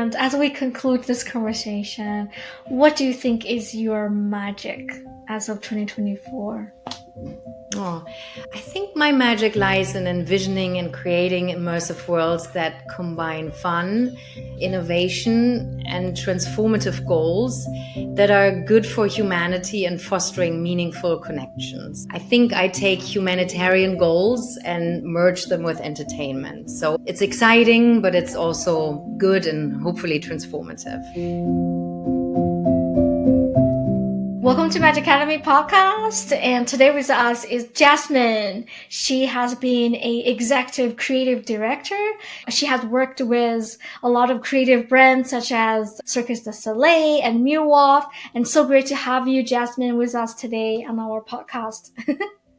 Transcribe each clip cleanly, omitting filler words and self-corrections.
And as we conclude this conversation, what do you think is your magic as of 2024? Oh, I think my magic lies in envisioning and creating immersive worlds that combine fun, innovation, and transformative goals that are good for humanity and fostering meaningful connections. I think I take humanitarian goals and merge them with entertainment. So it's exciting, but it's also good and hopefully transformative. Welcome to Magic Academy podcast, and today with us is Jasmin. She has been a executive creative director. She has worked with a lot of creative brands such as Cirque du Soleil and Mirwolf, and so great to have you, Jasmin, with us today on our podcast.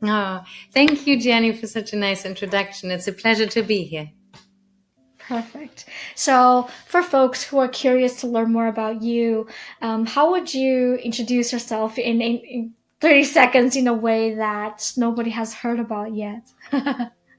Oh, thank you, Jiani, for such a nice introduction. It's a pleasure to be here. Perfect. So for folks who are curious to learn more about you, how would you introduce yourself in 30 seconds in a way that nobody has heard about yet?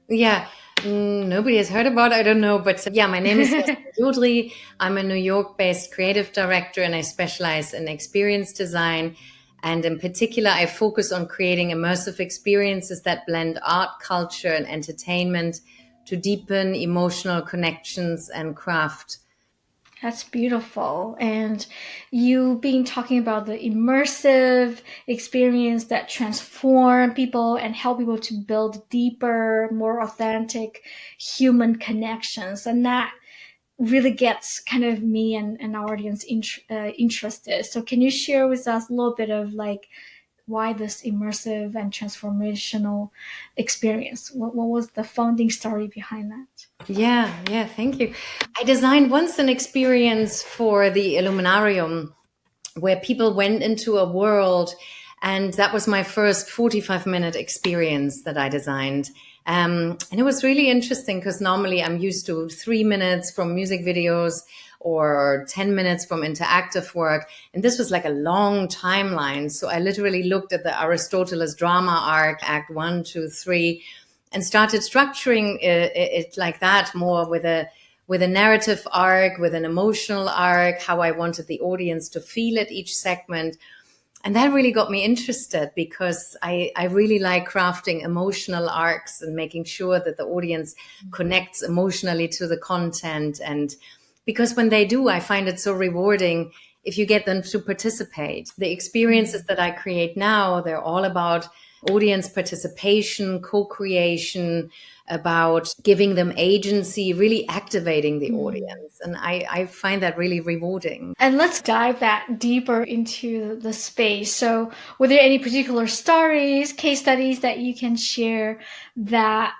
Yeah, nobody has heard about it, I don't know. But yeah, my name is Jasmin Jodry. I'm a New York-based creative director and I specialize in experience design. And in particular, I focus on creating immersive experiences that blend art, culture, and entertainment to deepen emotional connections and craft. That's beautiful. And you've been talking about the immersive experience that transform people and help people to build deeper, more authentic human connections. And that really gets kind of me and our audience interested. So can you share with us a little bit of like why this immersive and transformational experience? What was the founding story behind that? Yeah, thank you. I designed once an experience for the Illuminarium where people went into a world, and that was my first 45-minute experience that I designed. And it was really interesting because normally I'm used to 3 minutes from music videos or 10 minutes from interactive work. And this was like a long timeline. So I literally looked at the Aristoteles drama arc, act 1, 2, 3, and started structuring it like that, more with a narrative arc, with an emotional arc, how I wanted the audience to feel at each segment. And that really got me interested because I really like crafting emotional arcs and making sure that the audience connects emotionally to the content. And because when they do, I find it so rewarding if you get them to participate. The experiences that I create now, they're all about audience participation, co-creation, about giving them agency, really activating the audience. And I find that really rewarding. And let's dive that deeper into the space. So were there any particular stories, case studies that you can share that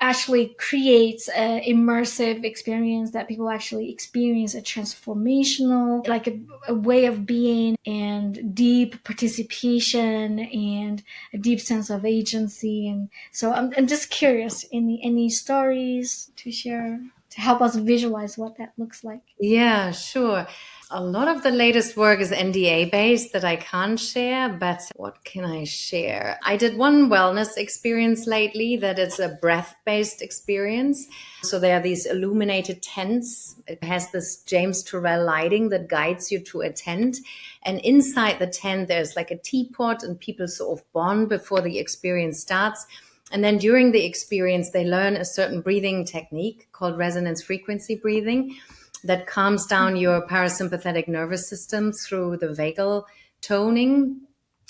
actually creates an immersive experience, that people actually experience a transformational, like a way of being and deep participation and a deep sense of agency? And so I'm just curious, any stories to share to help us visualize what that looks like? Yeah, sure. A lot of the latest work is NDA based that I can't share, but what can I share? I did one wellness experience lately that is a breath based experience. So there are these illuminated tents. It has this James Turrell lighting that guides you to a tent. And inside the tent, there's like a teapot and people sort of bond before the experience starts. And then during the experience, they learn a certain breathing technique called resonance frequency breathing that calms down your parasympathetic nervous system through the vagal toning.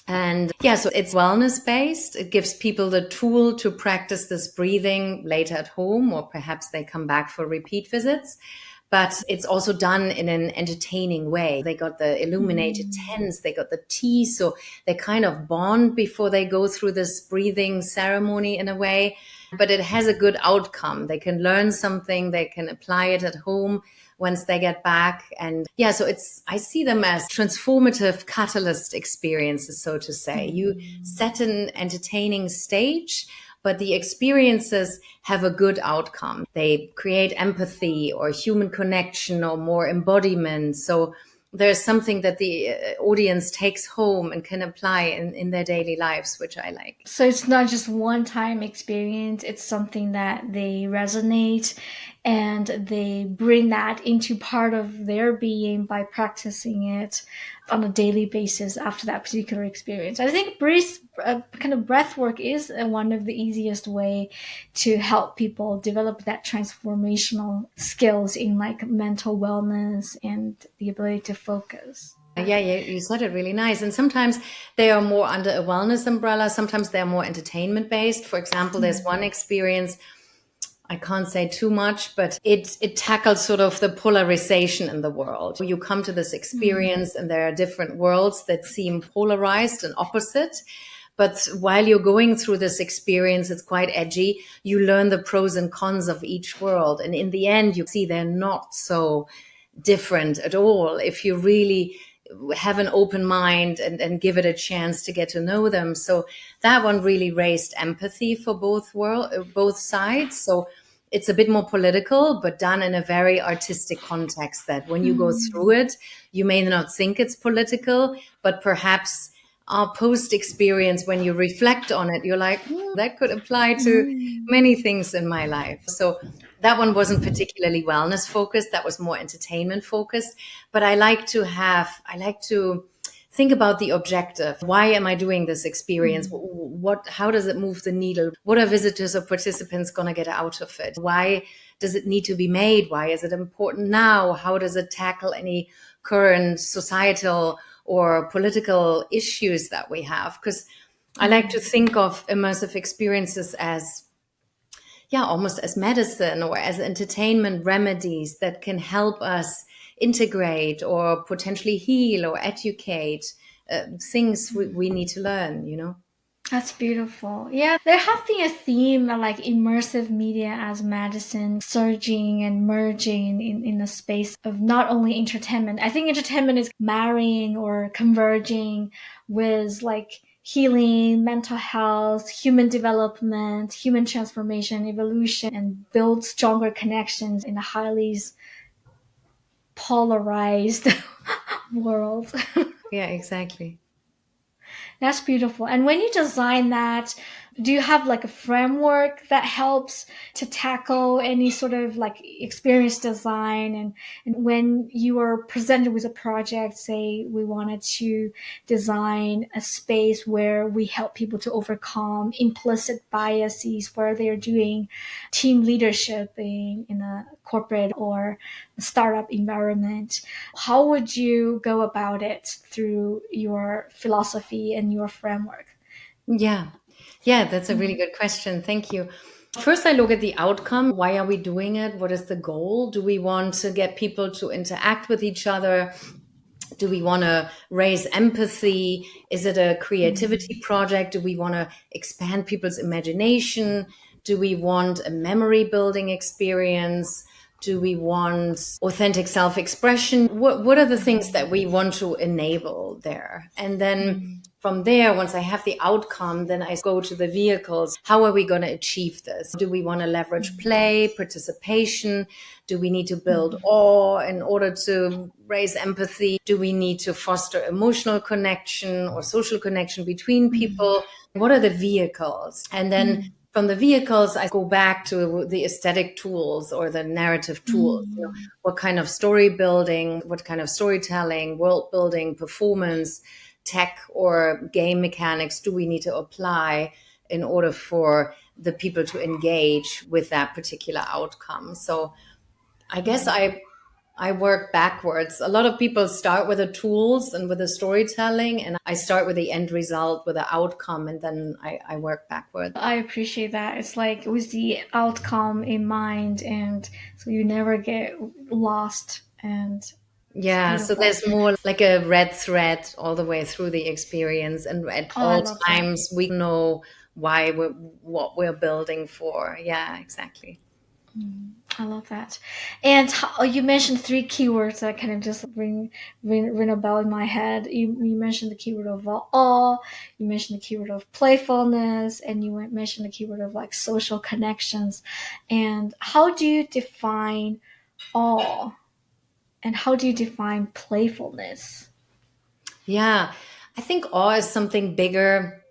And yeah, so it's wellness based. It gives people the tool to practice this breathing later at home, or perhaps they come back for repeat visits. But it's also done in an entertaining way. They got the illuminated tents, they got the tea, so they kind of bond before they go through this breathing ceremony in a way. But it has a good outcome. They can learn something, they can apply it at home once they get back. And yeah, so I see them as transformative catalyst experiences, so to say. You set an entertaining stage, but the experiences have a good outcome. They create empathy or human connection or more embodiment. So there's something that the audience takes home and can apply in their daily lives, which I like. So it's not just one-time experience, it's something that they resonate and they bring that into part of their being by practicing it on a daily basis after that particular experience. I think kind of breath work is one of the easiest way to help people develop that transformational skills in like mental wellness and the ability to focus. Yeah, you said it really nice. And sometimes they are more under a wellness umbrella. Sometimes they're more entertainment based. For example, there's one experience, I can't say too much, but it tackles sort of the polarization in the world. You come to this experience and there are different worlds that seem polarized and opposite. But while you're going through this experience, it's quite edgy. You learn the pros and cons of each world. And in the end, you see they're not so different at all if you really have an open mind and give it a chance to get to know them. So that one really raised empathy for both sides. So it's a bit more political, but done in a very artistic context that when you go through it, you may not think it's political, but perhaps our post experience, when you reflect on it, you're like, that could apply to many things in my life. So that one wasn't particularly wellness focused. That was more entertainment focused. But I like to think about the objective. Why am I doing this experience? How does it move the needle? What are visitors or participants going to get out of it? Why does it need to be made? Why is it important now? How does it tackle any current societal or political issues that we have? Because I like to think of immersive experiences as, yeah, almost as medicine or as entertainment remedies that can help us integrate or potentially heal or educate things we need to learn, you know? That's beautiful. Yeah, there have been a theme of like immersive media as medicine surging and merging in a space of not only entertainment. I think entertainment is marrying or converging with like healing, mental health, human development, human transformation, evolution, and build stronger connections in a highly polarized world. Yeah, exactly. That's beautiful. And when you design that, do you have like a framework that helps to tackle any sort of like experience design? And when you are presented with a project, say we wanted to design a space where we help people to overcome implicit biases where they're doing team leadership in a corporate or a startup environment, how would you go about it through your philosophy and your framework? Yeah. Yeah, that's a really good question. Thank you. First, I look at the outcome. Why are we doing it? What is the goal? Do we want to get people to interact with each other? Do we want to raise empathy? Is it a creativity project? Do we want to expand people's imagination? Do we want a memory building experience? Do we want authentic self expression? What are the things that we want to enable there? And then from there, once I have the outcome, then I go to the vehicles. How are we going to achieve this? Do we want to leverage play, participation? Do we need to build awe in order to raise empathy? Do we need to foster emotional connection or social connection between people? What are the vehicles? And then from the vehicles, I go back to the aesthetic tools or the narrative tools. You know, what kind of story building, what kind of storytelling, world building, performance, tech or game mechanics do we need to apply in order for the people to engage with that particular outcome? So I guess I work backwards. A lot of people start with the tools and with the storytelling, and I start with the end result, with the outcome, and then I work backwards. I appreciate that. It's like with the outcome in mind, and so you never get lost. And it's Yeah, so beautiful. there's more like a red thread all the way through the experience, and at Oh, I all love that. times we know what we're building for. Yeah, exactly. I love that. And you mentioned three keywords that kind of just ring a bell in my head. You mentioned the keyword of awe, you mentioned the keyword of playfulness, and you mentioned the keyword of like social connections. And how do you define awe? And how do you define playfulness? Yeah, I think awe is something bigger.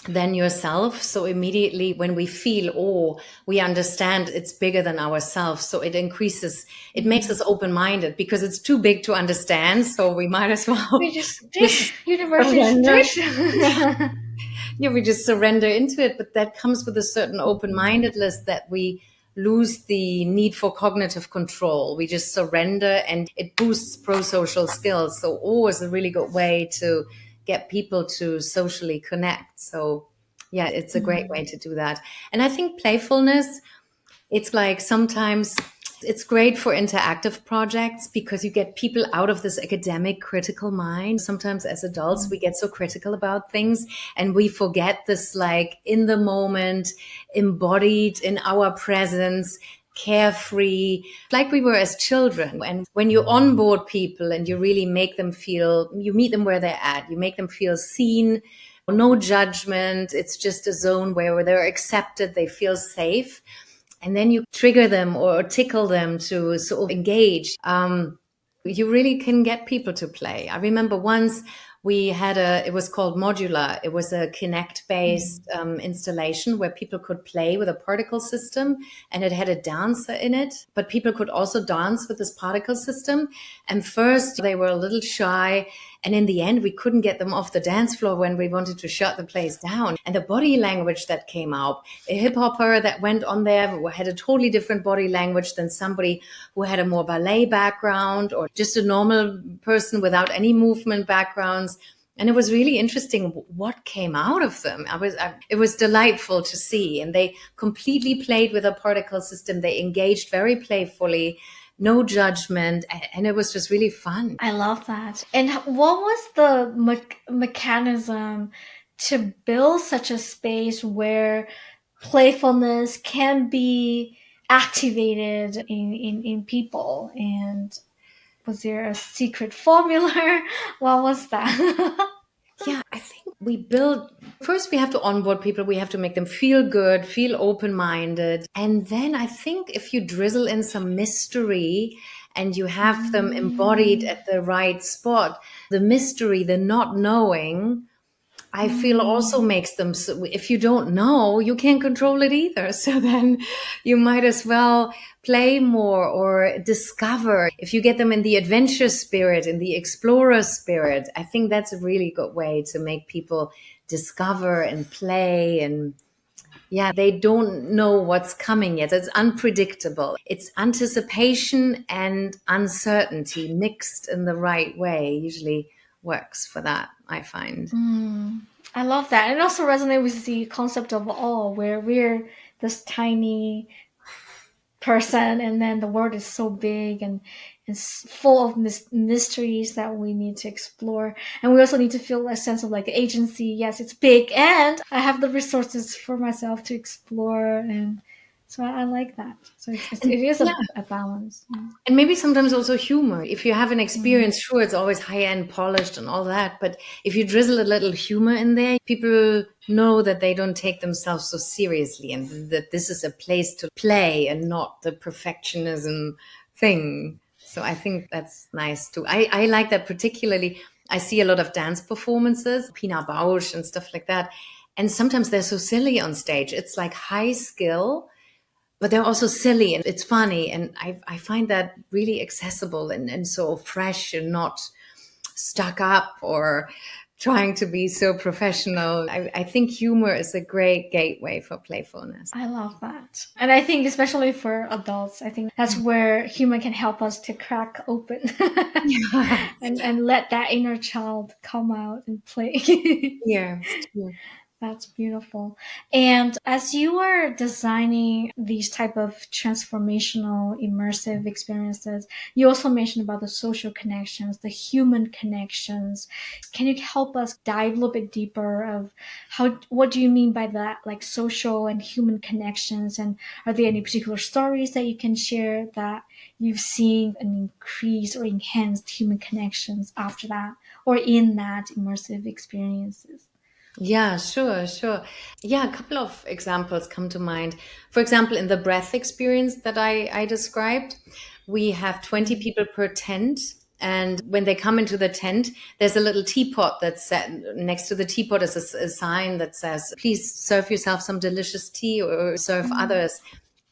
than yourself. So immediately when we feel awe, we understand it's bigger than ourselves. So it increases, it makes us open-minded because it's too big to understand. So we might as We well just just universe is surrender. this. Yeah, we just surrender into it. But that comes with a certain open-mindedness that we lose the need for cognitive control. We just surrender and it boosts pro-social skills. So awe is a really good way to get people to socially connect. So yeah, it's a great way to do that. And I think playfulness, it's like sometimes it's great for interactive projects because you get people out of this academic critical mind. Sometimes as adults, we get so critical about things and we forget this like in the moment, embodied in our presence, carefree, like we were as children. And when you onboard people and you really make them feel, you meet them where they're at, you make them feel seen, no judgment. It's just a zone where they're accepted, they feel safe, and then you trigger them or tickle them to sort of engage. You really can get people to play. I remember once we had it was called Modular. It was a Kinect based installation where people could play with a particle system and it had a dancer in it, but people could also dance with this particle system. And first they were a little shy. And in the end, we couldn't get them off the dance floor when we wanted to shut the place down. And the body language that came out, a hip hopper that went on there had a totally different body language than somebody who had a more ballet background or just a normal person without any movement backgrounds. And it was really interesting what came out of them. It was delightful to see. And they completely played with a particle system. They engaged very playfully, no judgment. And it was just really fun. I love that. And what was the mechanism to build such a space where playfulness can be activated in people? And was there a secret formula? What was that? Yeah, I think we build first, we have to onboard people, we have to make them feel good, feel open minded. And then I think if you drizzle in some mystery and you have them embodied Mm, at the right spot, the mystery, the not knowing, I feel also mm. makes them, so if you don't know, you can't control it either. So then you might as well play more or discover. If you get them in the adventure spirit, in the explorer spirit, I think that's a really good way to make people discover and play. And yeah, they don't know what's coming yet. It's unpredictable. It's anticipation and uncertainty mixed in the right way usually works for that, I find. I love that. And it also resonate with the concept of awe, where we're this tiny person and then the world is so big and it's full of mysteries that we need to explore, and we also need to feel a sense of like agency. Yes, it's big and I have the resources for myself to explore, and so I like that. So it And is yeah, a balance. and maybe sometimes also humor. If you have an Mm. experience, sure, it's always high end, polished, and all that. But if you drizzle a little humor in there, people know that they don't take themselves so seriously and that this is a place to play and not the perfectionism thing. So I think that's nice too. I like that particularly. I see a lot of dance performances, Pina Bausch and stuff like that. And sometimes they're so silly on stage. It's like high skill, but they're also silly and it's funny. And I find that really accessible and so fresh and not stuck up or trying to be so professional. I think humor is a great gateway for playfulness. I love that. And I think especially for adults, I think that's where humor can help us to crack open and let that inner child come out and play. Yeah, it's true. That's beautiful. And as you are designing these type of transformational immersive experiences, you also mentioned about the social connections, the human connections. Can you help us dive a little bit deeper of what do you mean by that, like social and human connections? And are there any particular stories that you can share that you've seen an increase or enhanced human connections after that or in that immersive experiences? Yeah, sure, sure. Yeah, a couple of examples come to mind. For example, in the breath experience that I described, we have 20 people per tent, And when they come into the tent, there's a little teapot that's set next to the teapot is a sign that says, please serve yourself some delicious tea or serve others.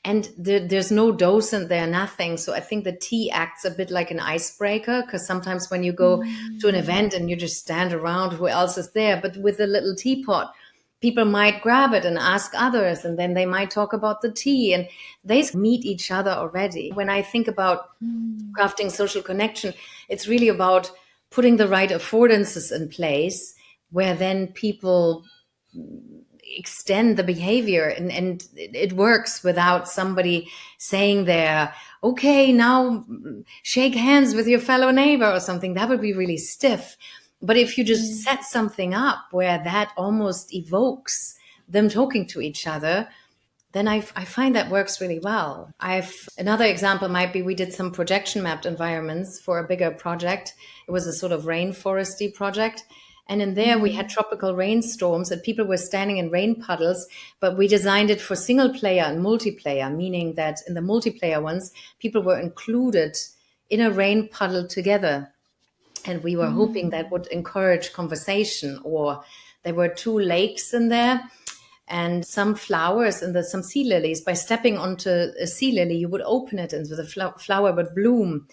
And there's no docent there, nothing. So I think the tea acts a bit like an icebreaker, because sometimes when you go to an event and you just stand around, who else is there? But with a little teapot, people might grab it and ask others, and then they might talk about the tea, and they meet each other already. When I think about crafting social connection, it's really about putting the right affordances in place where then people extend the behavior, and it works without somebody saying there, okay, now shake hands with your fellow neighbor or something. That would be really stiff. But if you just set something up where that almost evokes them talking to each other, then I find that works really well. Another example might be we did some projection mapped environments for a bigger project. It was a sort of rainforesty project. And in there we had tropical rainstorms and people were standing in rain puddles, but we designed it for single player and multiplayer, meaning that in the multiplayer ones, people were included in a rain puddle together. And we were hoping that would encourage conversation. Or there were two lakes in there and some flowers and some sea lilies. By stepping onto a sea lily, you would open it and the flower would bloom.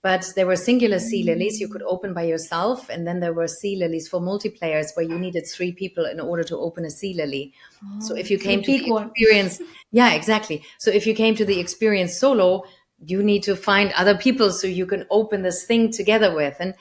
But there were singular sea lilies you could open by yourself. And then there were sea lilies for multiplayers where you needed 3 people in order to open a sea lily. So if you came to the experience, yeah, exactly. So if you came to the experience solo, you need to find other people so you can open this thing together with. And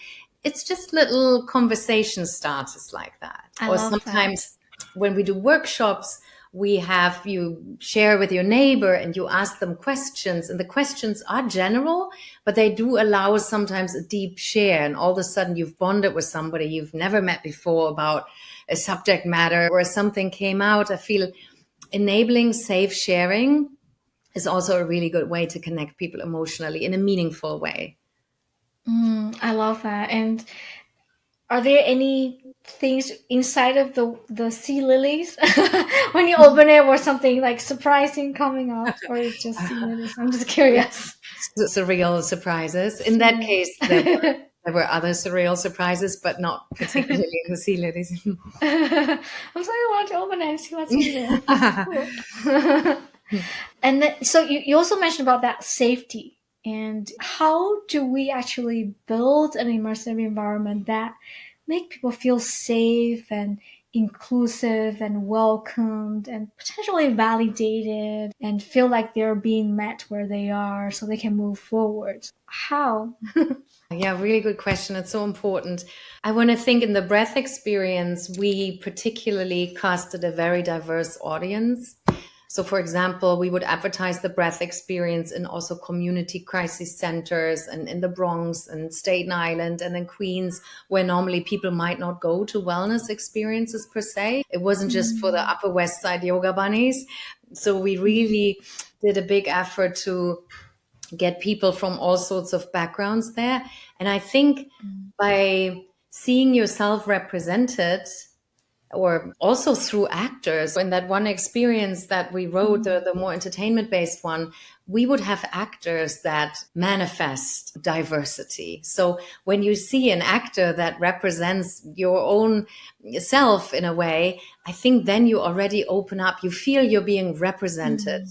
it's just little conversation starters like that. Or sometimes when we do workshops, we have you share with your neighbor and you ask them questions, and the questions are general, but they do allow sometimes a deep share. And all of a sudden you've bonded with somebody you've never met before about a subject matter, or something came out. I feel enabling safe sharing is also a really good way to connect people emotionally in a meaningful way. I love that. And are there any things inside of the sea lilies when you open it, or something like surprising coming up, or it's just sea lilies? I'm just curious. Surreal surprises. In that case, there were other surreal surprises, but not particularly in the sea lilies. I'm sorry, I want to open it and see what's in there. And then, so you also mentioned about that safety. And how do we actually build an immersive environment that make people feel safe and inclusive and welcomed and potentially validated and feel like they're being met where they are so they can move forward? How? Yeah, really good question. It's so important. I want to think in the breath experience, we particularly casted a very diverse audience. So, for example, we would advertise the breath experience in also community crisis centers and in the Bronx and Staten Island and in Queens, where normally people might not go to wellness experiences per se. It wasn't just for the Upper West Side yoga bunnies. So we really did a big effort to get people from all sorts of backgrounds there. And I think by seeing yourself represented, or also through actors. In that one experience that we wrote, the more entertainment-based one, we would have actors that manifest diversity. So when you see an actor that represents your own self in a way, I think then you already open up. You feel you're being represented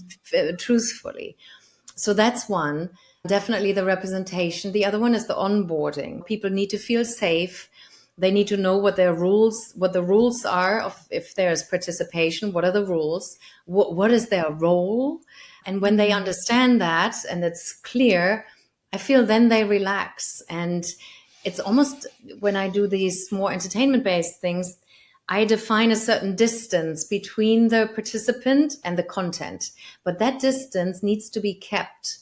truthfully. So that's one. Definitely the representation. The other one is the onboarding. People need to feel safe. They need to know what the rules are of if there's participation, what are the rules, what is their role. And when they understand that and it's clear, I feel then they relax. And it's almost, when I do these more entertainment-based things, I define a certain distance between the participant and the content. But that distance needs to be kept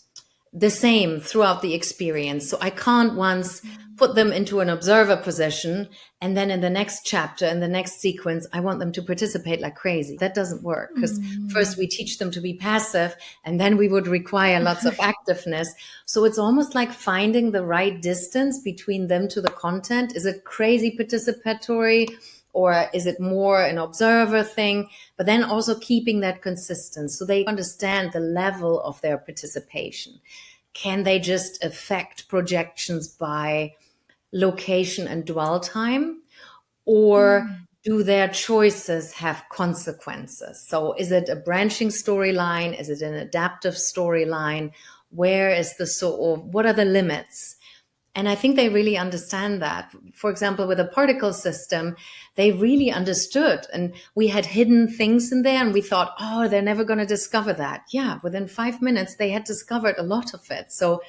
the same throughout the experience. So I can't once put them into an observer position and then in the next chapter, in the next sequence, I want them to participate like crazy. That doesn't work, because first we teach them to be passive and then we would require lots of activeness. So it's almost like finding the right distance between them to the content. Is it crazy participatory, or is it more an observer thing? But then also keeping that consistent so they understand the level of their participation. can they just affect projections by location and dwell time? Or Mm. do their choices have consequences? So is it a branching storyline? Is it an adaptive storyline? Where is the what are the limits? And I think they really understand that. For example, with a particle system, they really understood. And we had hidden things in there and we thought, oh, they're never going to discover that. Yeah, within 5 minutes, they had discovered a lot of it. So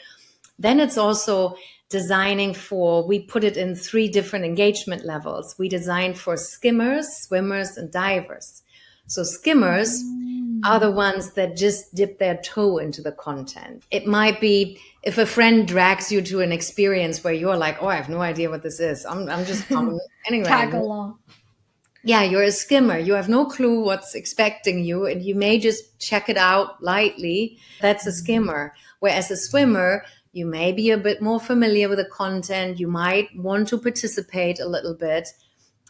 then it's also designing for, we put it in 3 different engagement levels. We designed for skimmers, swimmers, and divers. So skimmers are Mm. the ones that just dip their toe into the content. It might be if a friend drags you to an experience where you're like, oh, I have no idea what this is. I'm just coming Tag anyway. along. Yeah, you're a skimmer. You have no clue what's expecting you, and you may just check it out lightly. That's a skimmer. Whereas a swimmer, you may be a bit more familiar with the content. You might want to participate a little bit.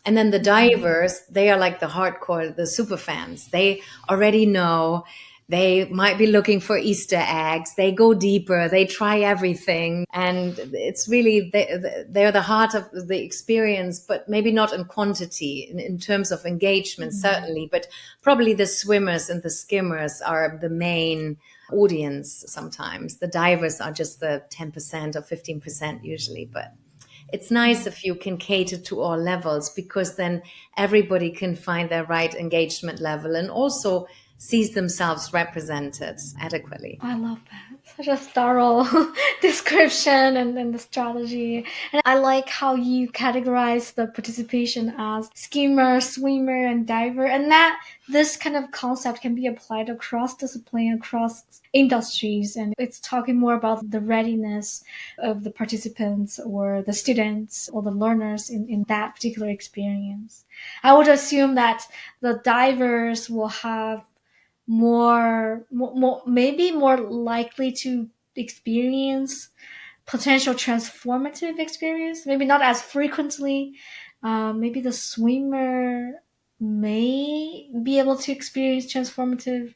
And then the divers, they are like the hardcore, the super fans. They already know. They might be looking for Easter eggs. They go deeper. They try everything. And it's really, they're the heart of the experience, but maybe not in quantity, in terms of engagement, certainly. But probably the swimmers and the skimmers are the main audience sometimes. The divers are just the 10% or 15% usually. But it's nice if you can cater to all levels, because then everybody can find their right engagement level and also sees themselves represented adequately. I love that. Such a thorough description and the strategy. And I like how you categorize the participation as skimmer, swimmer, and diver, and that this kind of concept can be applied across discipline, across industries. And it's talking more about the readiness of the participants or the students or the learners in that particular experience. I would assume that the divers will have maybe more likely to experience potential transformative experience, maybe not as frequently. Maybe the swimmer may be able to experience transformative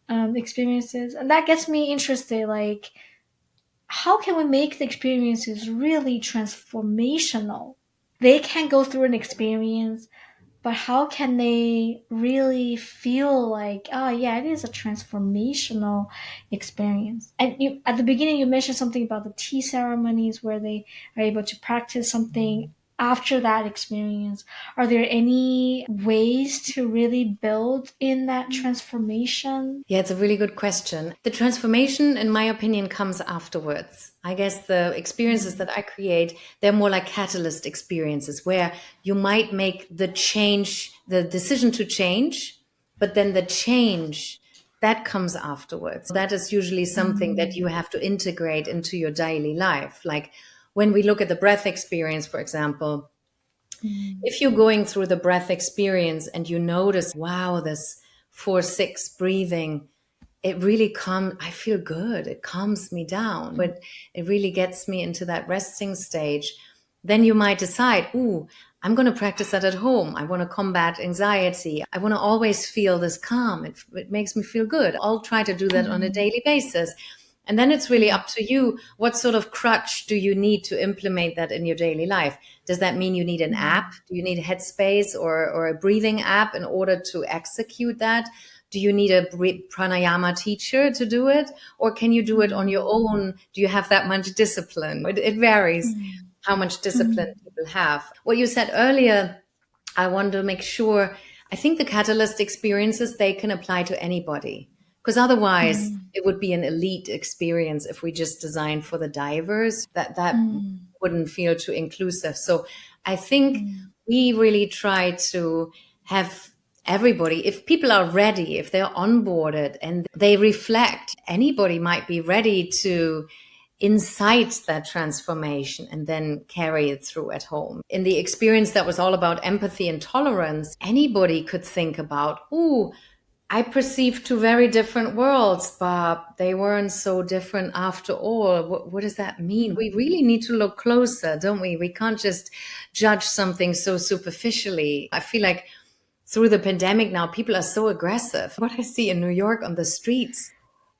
experiences, and that gets me interested, like how can we make the experiences really transformational? They can go through an experience, but how can they really feel like, oh yeah, it is a transformational experience? And you, at the beginning, you mentioned something about the tea ceremonies where they are able to practice something after that experience. Are there any ways to really build in that transformation? Yeah, it's a really good question. The transformation, in my opinion, comes afterwards. I guess the experiences that I create, they're more like catalyst experiences where you might make the change, the decision to change, but then the change that comes afterwards. That is usually something that you have to integrate into your daily life. Like when we look at the breath experience, for example, if you're going through the breath experience and you notice, wow, this 4-6 breathing, it really I feel good. It calms me down, but it really gets me into that resting stage. Then you might decide, ooh, I'm going to practice that at home. I want to combat anxiety. I want to always feel this calm. It makes me feel good. I'll try to do that on a daily basis. And then it's really up to you. What sort of crutch do you need to implement that in your daily life? Does that mean you need an app? Do you need a Headspace or a breathing app in order to execute that? Do you need a pranayama teacher to do it? Or can you do it on your own? Do you have that much discipline? It varies how much discipline people have. What you said earlier, I want to make sure, I think the catalyst experiences, they can apply to anybody. Because otherwise it would be an elite experience if we just designed for the divers. That wouldn't feel too inclusive. So I think we really try to have everybody, if people are ready, if they're onboarded and they reflect, anybody might be ready to incite that transformation and then carry it through at home. In the experience that was all about empathy and tolerance, anybody could think about, ooh, I perceived 2 very different worlds, but they weren't so different after all. What does that mean? We really need to look closer, don't we? We can't just judge something so superficially. I feel like through the pandemic now, people are so aggressive. What I see in New York on the streets,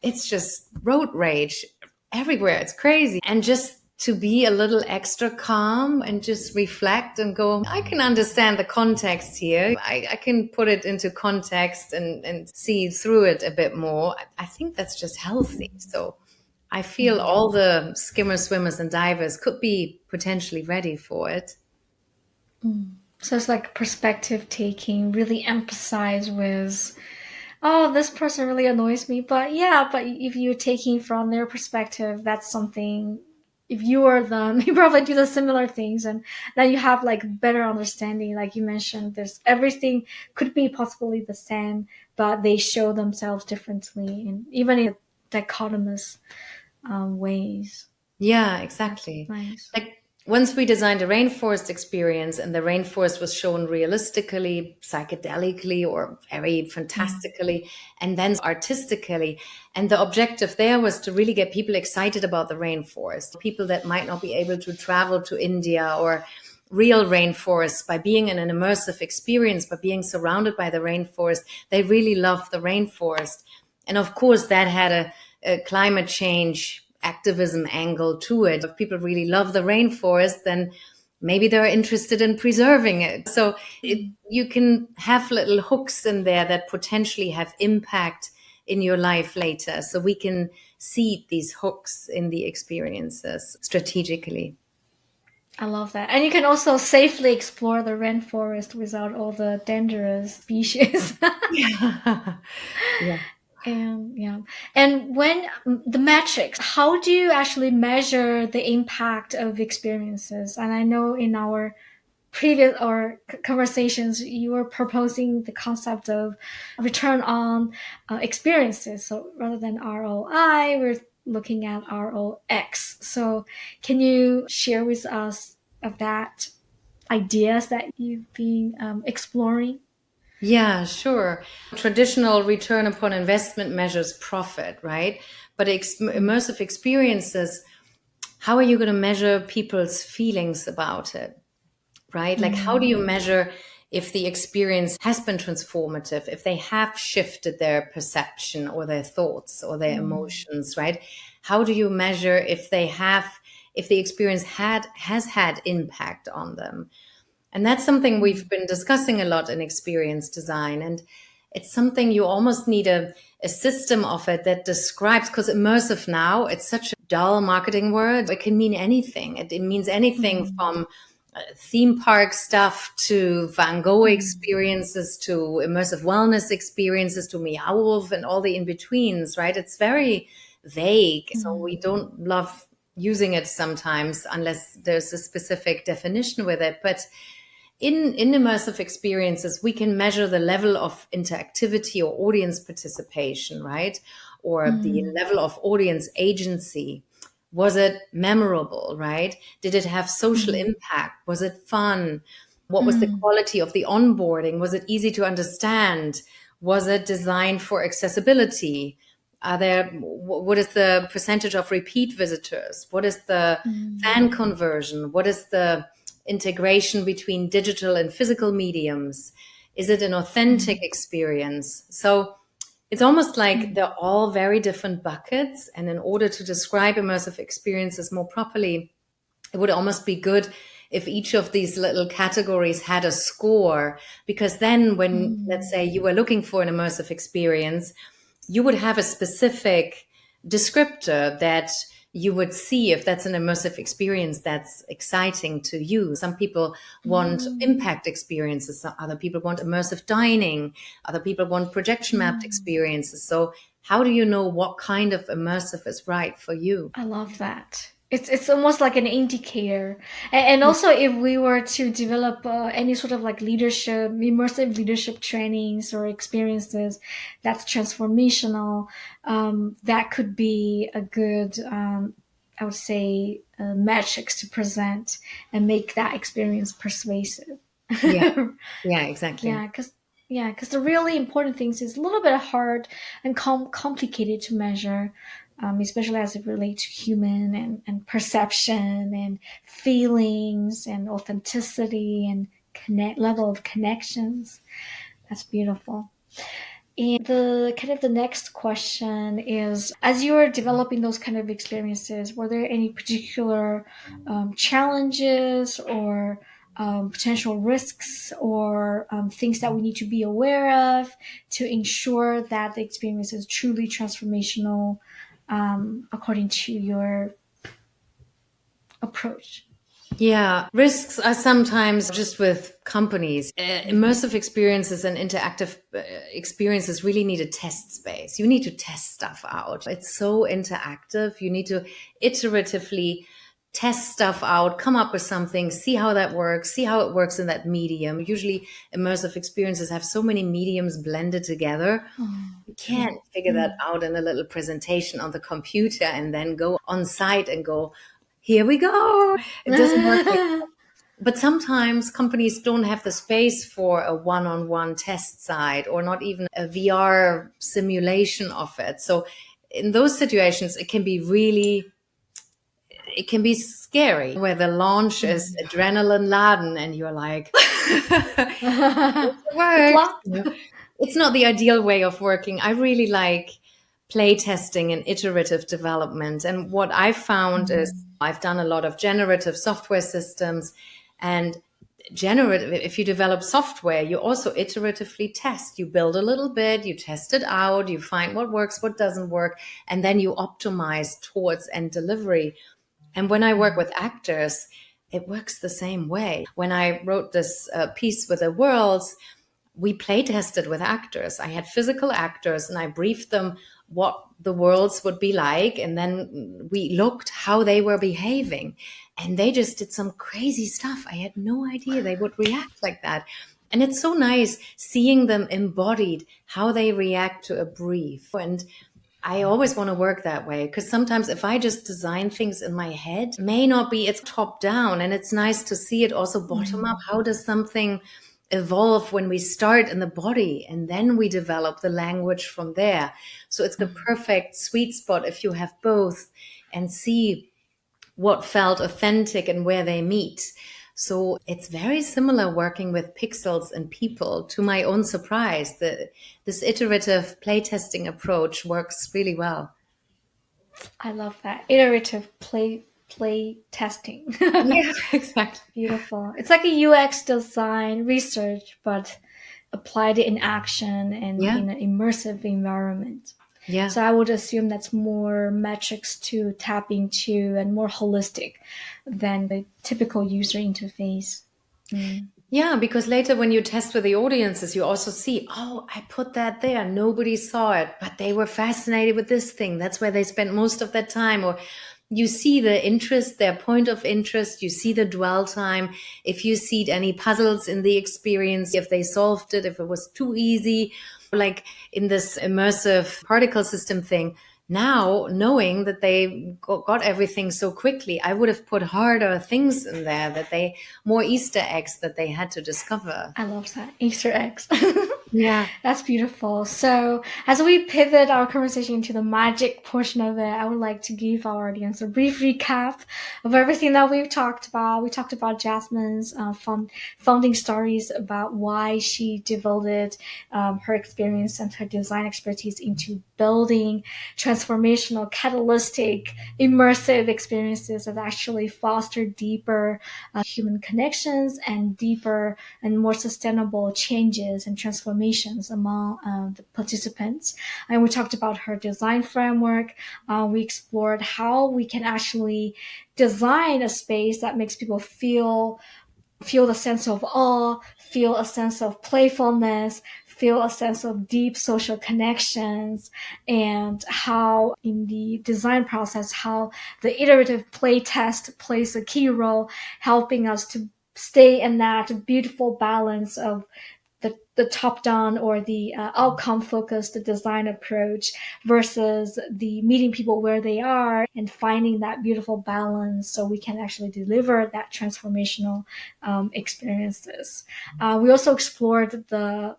it's just road rage. everywhere. It's crazy. And just to be a little extra calm and just reflect and go, I can understand the context here. I can put it into context and see through it a bit more. I think that's just healthy. So I feel all the skimmers, swimmers, and divers could be potentially ready for it. So it's like perspective taking, really emphasize with, oh, this person really annoys me. But yeah, but if you're taking from their perspective, that's something. If you are them, you probably do the similar things, and then you have like better understanding. Like you mentioned, there's everything could be possibly the same, but they show themselves differently, and even in dichotomous ways. Yeah, That's exactly. nice. Like once we designed a rainforest experience and the rainforest was shown realistically, psychedelically, or very fantastically, and then artistically. And the objective there was to really get people excited about the rainforest, people that might not be able to travel to India or real rainforests. By being in an immersive experience, by being surrounded by the rainforest, they really love the rainforest. And of course, that had a climate change activism angle to it. If people really love the rainforest, then maybe they're interested in preserving it. So you can have little hooks in there that potentially have impact in your life later. So we can seed these hooks in the experiences strategically. I love that. And you can also safely explore the rainforest without all the dangerous species. Yeah. Yeah. And yeah. And when the metrics, how do you actually measure the impact of experiences? And I know in our previous or conversations, you were proposing the concept of return on experiences. So rather than ROI, we're looking at ROX. So can you share with us of that ideas that you've been exploring? Yeah, sure. Traditional return upon investment measures profit, right? But immersive experiences, how are you going to measure people's feelings about it, right? Like, how do you Mm, measure if the experience has been transformative, if they have shifted their perception or their thoughts or their mm, emotions, right? How do you measure if if the experience has had impact on them? And that's something we've mm, been discussing a lot in experience design. And it's something you almost need a system of it that describes, because immersive now, it's such a dull marketing word. It can mean anything. It means anything mm, from theme park stuff to Van Gogh mm, experiences to immersive wellness experiences to Meow Wolf and all the in-betweens, right? It's very vague. So we mm, don't love using it sometimes unless there's a specific definition with it. But in immersive experiences, we can measure the level of interactivity or audience participation, right? Or the mm, level of audience agency. Was it memorable, right? Did it have social mm, impact? Was it fun? What was the mm, quality of the onboarding? Was it easy to understand? Was it designed for accessibility? What is the percentage of repeat visitors? What is the mm, fan conversion? What is the integration between digital and physical mediums? Is it an authentic mm, experience? So it's almost like mm. they're all very different buckets. And in order to describe immersive experiences more properly, it would almost be good if each of these little categories had a score, because then when, let's Mm, say, you were looking for an immersive experience, you would have a specific descriptor that you would see if that's an immersive experience that's exciting to you. Some people want mm, impact experiences, other people want immersive dining, other people want projection mapped mm. experiences. So, how do you know what kind of immersive is right for you? I love that. It's almost like an indicator, and also if we were to develop any sort of like leadership, immersive leadership trainings or experiences, that's transformational. That could be a good, I would say, metrics to present and make that experience persuasive. Yeah, yeah, exactly. Yeah, because the really important things is a little bit hard and complicated to measure, especially as it relates to human and perception and feelings and authenticity and connect level of connections. That's beautiful. The kind of the next question is, as you were developing those kind of experiences, were there any particular challenges or potential risks or things that we need to be aware of to ensure that the experience is truly transformational according to your approach? Yeah, risks are sometimes just with companies. Immersive experiences and interactive experiences really need a test space. You need to test stuff out. It's so interactive. You need to iteratively test stuff out, come up with something, see how that works, see how it works in that medium. Usually, immersive experiences have so many mediums blended together. You can't figure that out in a little presentation on the computer and then go on site and go, here we go. It doesn't work like that. But sometimes companies don't have the space for a one-on-one test site or not even a VR simulation of it. So in those situations, it can be scary where the launch is adrenaline laden and you're like, it Good works. luck. It's not the ideal way of working. I really like play testing and iterative development. And what I've found is I've done a lot of generative software systems, and generative, if you develop software, you also iteratively test. You build a little bit, you test it out, you find what works, what doesn't work, and then you optimize towards end delivery. And when I work with actors, it works the same way. When I wrote this piece with the worlds, we play tested with actors. I had physical actors and I briefed them what the worlds would be like. And then we looked how they were behaving. And they just did some crazy stuff. I had no idea they would react like that. And it's so nice seeing them embodied, how they react to a brief. And I always want to work that way because sometimes if I just design things in my head, may not be it's top down, and it's nice to see it also bottom up. How does something evolve when we start in the body and then we develop the language from there? So it's the perfect sweet spot if you have both and see what felt authentic and where they meet. So it's very similar working with pixels and people. To my own surprise, this iterative playtesting approach works really well. I love that. Iterative play testing. Yeah, exactly. Beautiful. It's like a UX design research, but applied in action and Yeah, in an immersive environment. yeah. So I would assume that's more metrics to tap into and more holistic than the typical user interface. Yeah, because later when you test with the audiences, you also see, oh, I put that there. Nobody saw it, but they were fascinated with this thing. That's where they spent most of their time. Or you see the interest, their point of interest. You see the dwell time. If you see any puzzles in the experience, if they solved it, if it was too easy, like in this immersive particle system thing. Now, knowing that they got everything so quickly, I would have put harder things in there more Easter eggs that they had to discover. I love that. Easter eggs. Yeah. That's beautiful. So, as we pivot our conversation into the magic portion of it, I would like to give our audience a brief recap of everything that we've talked about. We talked about Jasmine's founding stories about why she devoted her experience and her design expertise into building transformational, catalytic, immersive experiences that actually foster deeper human connections and deeper and more sustainable changes and transformations among the participants. And we talked about her design framework. We explored how we can actually design a space that makes people feel the sense of awe, feel a sense of playfulness, feel a sense of deep social connections, and how in the design process, how the iterative play test plays a key role, helping us to stay in that beautiful balance of the top down or the outcome focused design approach versus the meeting people where they are and finding that beautiful balance so we can actually deliver that transformational experiences. We also explored the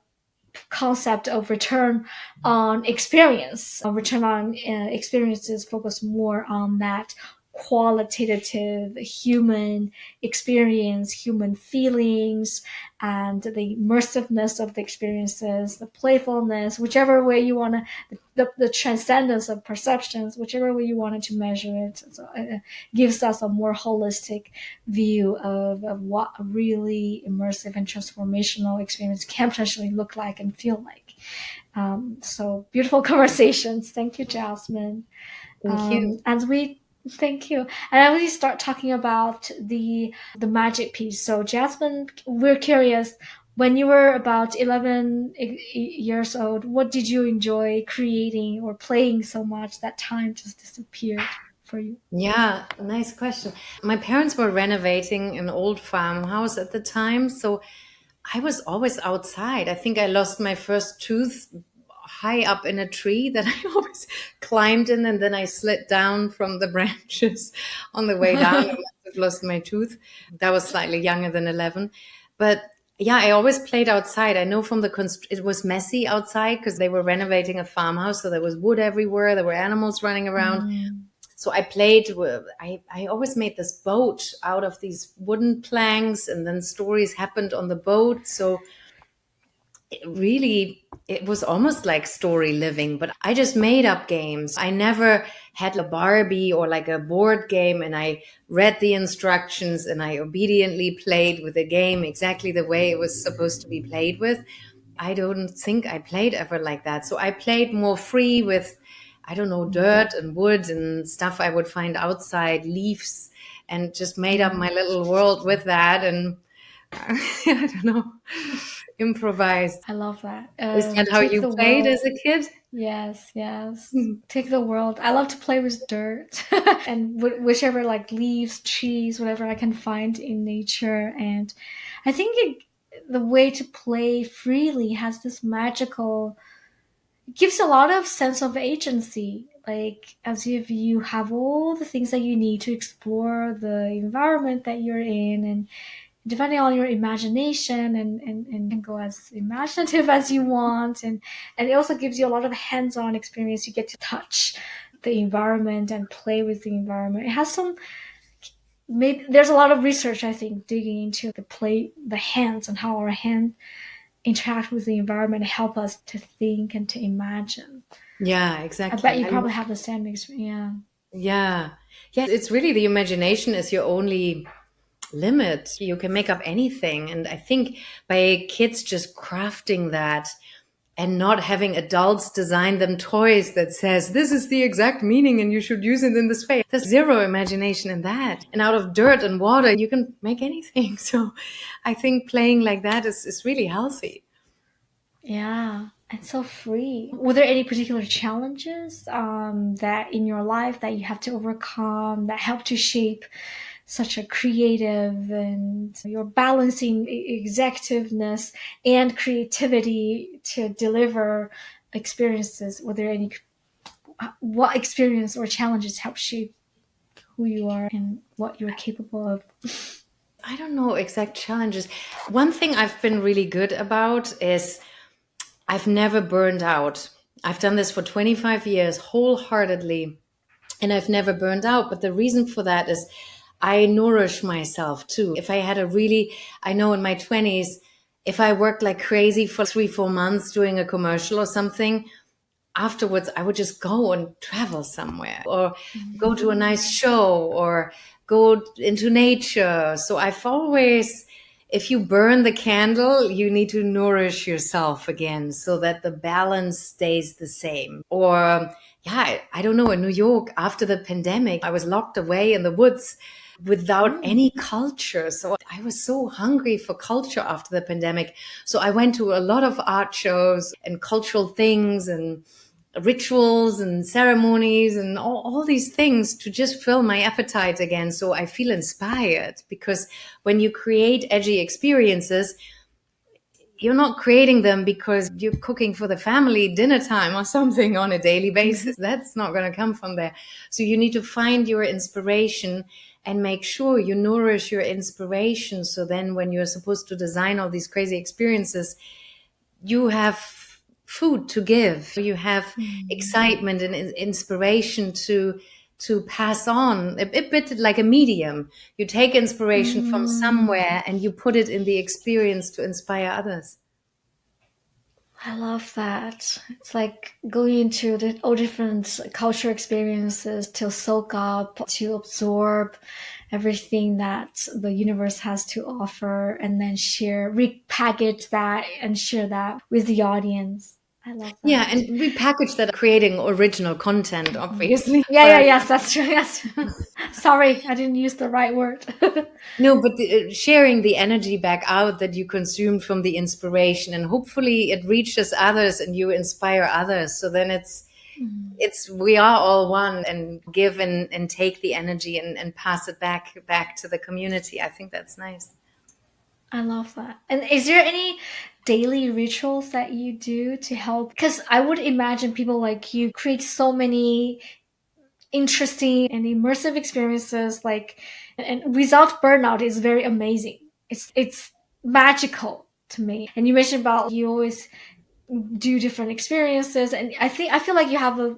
concept of return on experience. Return on experiences focus more on that qualitative human experience, human feelings, and the immersiveness of the experiences, the playfulness, whichever way you want to, the transcendence of perceptions, whichever way you wanted to measure it. So it gives us a more holistic view of what a really immersive and transformational experience can potentially look like and feel like. So beautiful conversations. Thank you, Jasmine. Thank you. As we Thank you. And as we start talking about the magic piece, so Jasmine, we're curious. When you were about 11 years old, what did you enjoy creating or playing so much that time just disappeared for you? Yeah, nice question. My parents were renovating an old farmhouse at the time, so I was always outside. I think I lost my first tooth high up in a tree that I always climbed in, and then I slid down from the branches on the way down. I must have lost my tooth. That was slightly younger than 11. But yeah, I always played outside. I know from it was messy outside because they were renovating a farmhouse, so there was wood everywhere. There were animals running around. Mm. So I played with, I always made this boat out of these wooden planks, and then stories happened on the boat. So it was almost like story living, but I just made up games. I never had a Barbie or like a board game, and I read the instructions and I obediently played with the game exactly the way it was supposed to be played with. I don't think I played ever like that. So I played more free with, I don't know, dirt and wood and stuff I would find outside, leaves, and just made up my little world with that. And I don't know, improvised. I love that. Is that how Take you the played world. as a kid? Yes, yes. Mhm. Take the world. I love to play with dirt and whichever like leaves, trees, whatever I can find in nature. And I think the way to play freely has this magical, it gives a lot of sense of agency. Like as if you have all the things that you need to explore the environment that you're in, and depending on your imagination and can go as imaginative as you want, and it also gives you a lot of hands-on experience. You get to touch the environment and play with the environment. It has some, maybe there's a lot of research I think digging into the hands and how our hand interact with the environment, help us to think and to imagine. Yeah, I bet exactly. you probably have the same experience. Yeah. Yeah, it's really the imagination is your only limit. You can make up anything. And I think by kids just crafting that and not having adults design them toys that says this is the exact meaning and you should use it in this way. There's zero imagination in that. And out of dirt and water, you can make anything. So I think playing like that is really healthy. Yeah, and so free. Were there any particular challenges that in your life that you have to overcome that help to shape such a creative, and you're balancing executiveness and creativity to deliver experiences? Were there any, what experience or challenges help shape who you are and what you're capable of? I don't know exact challenges. One thing I've been really good about is I've never burned out. I've done this for 25 years wholeheartedly, and I've never burned out. But the reason for that is I nourish myself too. If I had a really, I know in my 20s, if I worked like crazy for 3, 4 months doing a commercial or something, afterwards I would just go and travel somewhere or go to a nice show or go into nature. So I've always, if you burn the candle, you need to nourish yourself again so that the balance stays the same. Or yeah, I don't know, in New York after the pandemic, I was locked away in the woods without Mm. any culture. So I was so hungry for culture after the pandemic. So I went to a lot of art shows and cultural things and rituals and ceremonies and all these things to just fill my appetite again. So I feel inspired because when you create edgy experiences, you're not creating them because you're cooking for the family dinner time or something on a daily basis. That's not going to come from there. So you need to find your inspiration and make sure you nourish your inspiration. So then when you're supposed to design all these crazy experiences, you have food to give. You have Mm. excitement and inspiration to pass on a bit like a medium. You take inspiration from Mm, somewhere and you put it in the experience to inspire others. I love that. It's like going into all different cultural experiences to soak up, to absorb everything that the universe has to offer, and then share, repackage that, and share that with the audience. I love Yeah, that. and we package that creating original content, obviously. Yeah, yeah, But yes, that's true. Yes. Sorry, I didn't use the right word. no, but sharing the energy back out that you consumed from the inspiration, and hopefully it reaches others and you inspire others. So then it's we are all one, and give and take the energy and pass it back to the community. I think that's nice. I love that. And is there any daily rituals that you do to help? Because I would imagine people like you create so many interesting and immersive experiences, like, and without burnout is very amazing. It's magical to me. And you mentioned about you always do different experiences, and I feel like you have a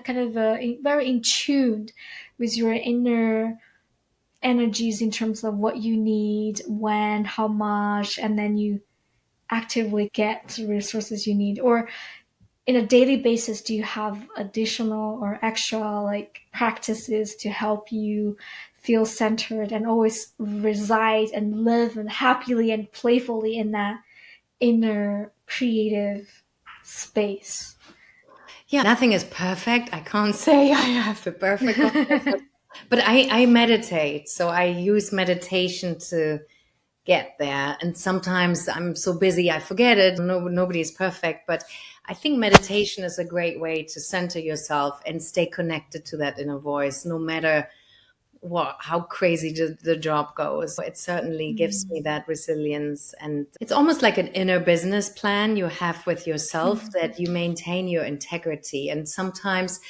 kind of very in tune with your inner energies in terms of what you need, when, how much, and then you actively get the resources you need. Or in a daily basis, do you have additional or extra like practices to help you feel centered and always reside and live and happily and playfully in that inner creative space? Yeah, nothing is perfect. I can't say I have the perfect concept, but I meditate. So I use meditation to get there. And sometimes I'm so busy, I forget it. Nobody is perfect, but I think meditation is a great way to center yourself and stay connected to that inner voice, no matter how crazy the job goes. It certainly gives me that resilience. And it's almost like an inner business plan you have with yourself that you maintain your integrity. And sometimes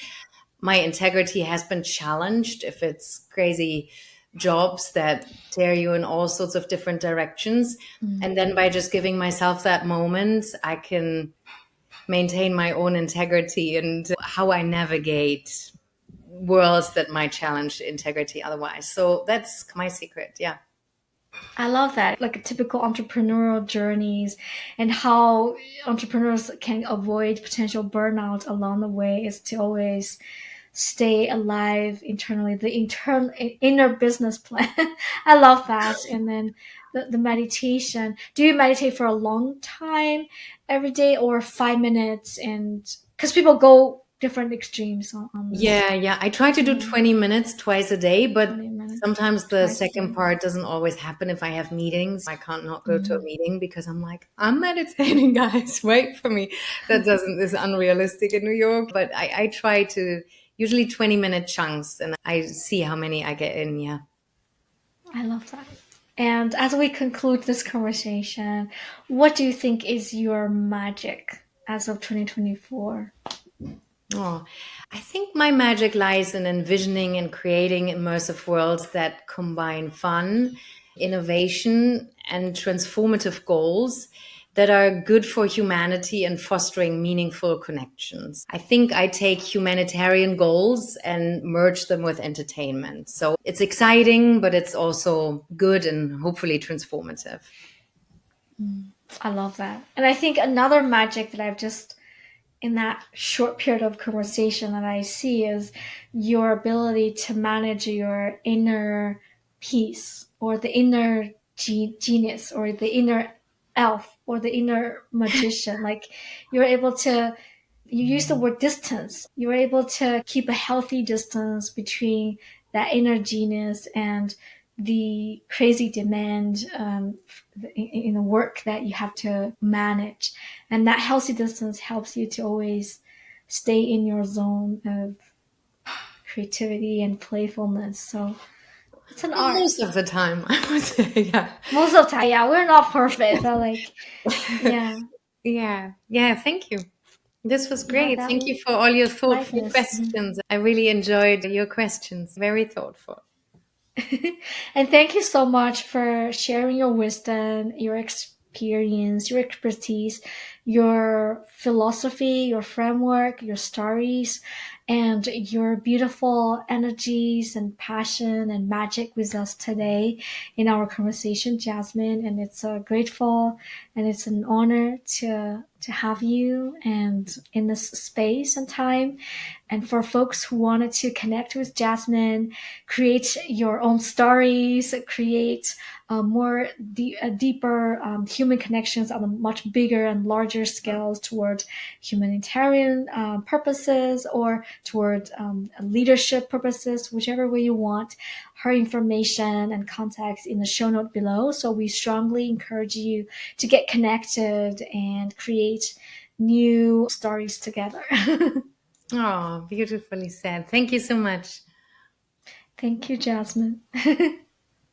my integrity has been challenged if it's crazy jobs that tear you in all sorts of different directions. And then by just giving myself that moment, I can maintain my own integrity and how I navigate worlds that might challenge integrity otherwise. So that's my secret. Yeah. I love that, like a typical entrepreneurial journeys, and how entrepreneurs can avoid potential burnout along the way is to always stay alive internally, the internal inner business plan. I love that. And then the meditation. Do you meditate for a long time every day, or 5 minutes? And because people go different extremes on this. Yeah, yeah. I try to do Yeah, 20 minutes twice a day, but 20 minutes sometimes the twice a second day. part doesn't always happen if I have meetings. I can't not go to a Mm. meeting because I'm like, I'm meditating, guys. Wait for me. That doesn't is unrealistic in New York. But I try to usually 20-minute chunks and I see how many I get in. Yeah. I love that. And as we conclude this conversation, what do you think is your magic as of 2024? Oh, I think my magic lies in envisioning and creating immersive worlds that combine fun, innovation, and transformative goals that are good for humanity and fostering meaningful connections. I think I take humanitarian goals and merge them with entertainment. So it's exciting, but it's also good and hopefully transformative. I love that. And I think another magic that I've just in that short period of conversation that I see is your ability to manage your inner peace, or the inner genius, or the inner elf, or the inner magician. Like, you're able to, you use the word distance. You're able to keep a healthy distance between that inner genius and the crazy demand in the work that you have to manage. And that healthy distance helps you to always stay in your zone of creativity and playfulness. So it's an Most art. of the time, I would say, yeah. Most of the time, yeah, we're not perfect, but like, yeah, Yeah. Yeah. Thank you. This was yeah, great. that Thank you for all your thoughtful lightness. questions. I really enjoyed your questions. Very thoughtful. And thank you so much for sharing your wisdom, your experience, your expertise your philosophy, your framework, your stories, and your beautiful energies and passion and magic with us today in our conversation, Jasmin. And it's grateful and it's an honor to have you and in this space and time. And for folks who wanted to connect with Jasmin, create your own stories, create deeper human connections on a much bigger and larger scales toward humanitarian purposes or toward leadership purposes, whichever way you want. Her information and contacts in the show note below. So we strongly encourage you to get connected and create new stories together. Oh, beautifully said. Thank you so much. Thank you, Jasmin.